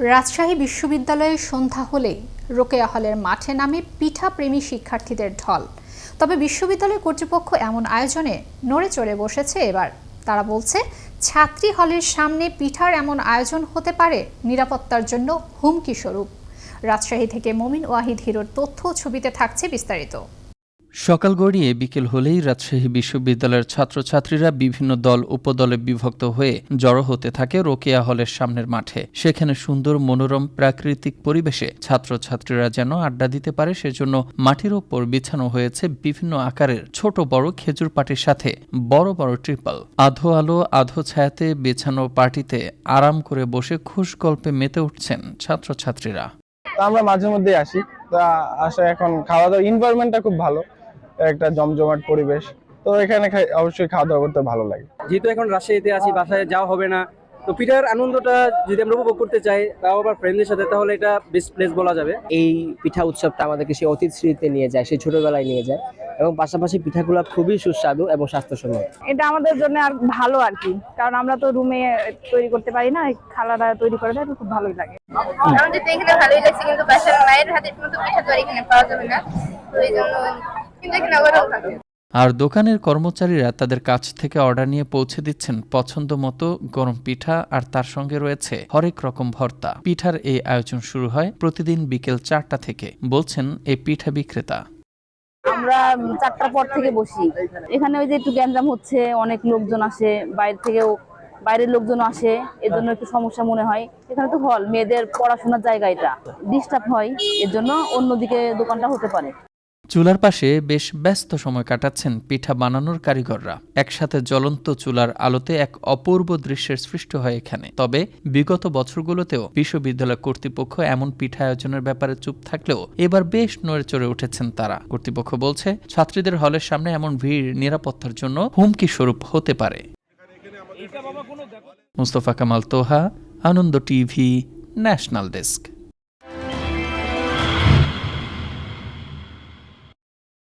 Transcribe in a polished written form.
রাজশাহী বিশ্ববিদ্যালয়ে সন্ধ্যা হলেই রোকেয়া হলের মাঠে নামে পিঠাপ্রেমী শিক্ষার্থীদের ঢল। তবে বিশ্ববিদ্যালয় কর্তৃপক্ষ এমন আয়োজনে নড়ে চড়ে বসেছে এবার। তারা বলছে, ছাত্রী হলের সামনে পিঠার এমন আয়োজন হতে পারে নিরাপত্তার জন্য হুমকি স্বরূপ। রাজশাহী থেকে মমিন ওয়াহিদ হিরোর তথ্য ছবিতে থাকছে বিস্তারিত। সকাল গড়িয়ে বিকেল হলেই রাজশাহী বিশ্ববিদ্যালয়ের ছাত্রছাত্রীরা বিভিন্ন দল উপদলে বিভক্ত হয়ে জড়ো হতে থাকে রোকেয়া হলের সামনের মাঠে। সেখানে সুন্দর মনোরম প্রাকৃতিক পরিবেশে ছাত্রছাত্রীরা যেন আড্ডা দিতে পারে সেজন্য মাটির ওপর বিছানো হয়েছে বিভিন্ন আকারের ছোট বড় খেজুর পাটির সাথে বড় বড় ট্রিপল। আধো আলো আধো ছায়াতে বিছানো পার্টিতে আরাম করে বসে খুশ গল্পে মেতে উঠছেন ছাত্রছাত্রীরা। আমরা মাঝে মধ্যে আসি, তা আসে এখন খাওয়া দাওয়া এনভায়রনমেন্টটা খুব ভালো, একটা জমজমাট পরিবেশ। তো এখানে অবশ্যই খাওয়া দাওয়া করতে ভালো লাগে। যেহেতু এখন রাজশাহীতে আছি, বাসায় যাওয়া হবে না, তো পিঠার আনন্দটা যদি আমরা উপভোগ করতে চাই তাও আবার ফ্রেন্ডদের সাথে, তাহলে এটা বেস্ট প্লেস বলা যাবে। এই পিঠা উৎসবটা আমাদেরকে সেই অতীত স্মৃতিতে নিয়ে যায়, সেই ছোটবেলায় নিয়ে যায়, এবং পাশাপাশি পিঠাগুলো খুবই সুস্বাদু এবং স্বাস্থ্যসম্মত। এটা আমাদের জন্য আর ভালো আর কি, কারণ আমরা তো রুমে তৈরি করতে পারি না, খালারা তৈরি করে দেয়, খুব ভালোই লাগে। আমাদের তো এখানে ভালোই লাগছে, কিন্তু বাসার মায়ের হাতের মতো পিঠা তো এখানে পাওয়া যাবে না, তো এই জন্য কিন্তু এখানে আবারও ভালো। আর দোকানের কর্মচারীরা তাদের কাছ থেকে অর্ডার নিয়ে পৌঁছে দিচ্ছেন পছন্দ মতো গরম পিঠা, আর তার সঙ্গে রয়েছে হরেক রকম ভর্তা। পিঠার এই আয়োজন শুরু হয় প্রতিদিন বিকেল 4টা থেকে, বলছেন এই পিঠা বিক্রেতা। আমরা 4টার পর থেকে বসি এখানে, ওই যে একটু গ্যাঞ্জাম হচ্ছে, অনেক লোকজন আসে, বাইরের লোকজন আসে, এর জন্য একটু সমস্যা মনে হয়। এখানে তো হল, মেয়েদের পড়াশোনার জায়গা, এটা ডিস্টার্ব হয়, এর জন্য অন্যদিকে দোকানটা হতে পারে। চুলার পাশে বেশ ব্যস্ত সময় কাটাচ্ছেন পিঠা বানানোর কারিগররা। একসাথে জ্বলন্ত চুলার আলোতে এক অপূর্ব দৃশ্যের সৃষ্টি হয় এখানে। তবে বিগত বছরগুলোতেও বিশ্ববিদ্যালয় কর্তৃপক্ষ এমন পিঠা আয়োজনের ব্যাপারে চুপ থাকলেও এবার বেশ নড়ে চড়ে উঠেছেন তারা। কর্তৃপক্ষ বলছে, ছাত্রীদের হলের সামনে এমন ভিড় নিরাপত্তার জন্য হুমকি স্বরূপ হতে পারে। মুস্তফা কামাল তোহা, আনন্দ টিভি, ন্যাশনাল ডেস্ক।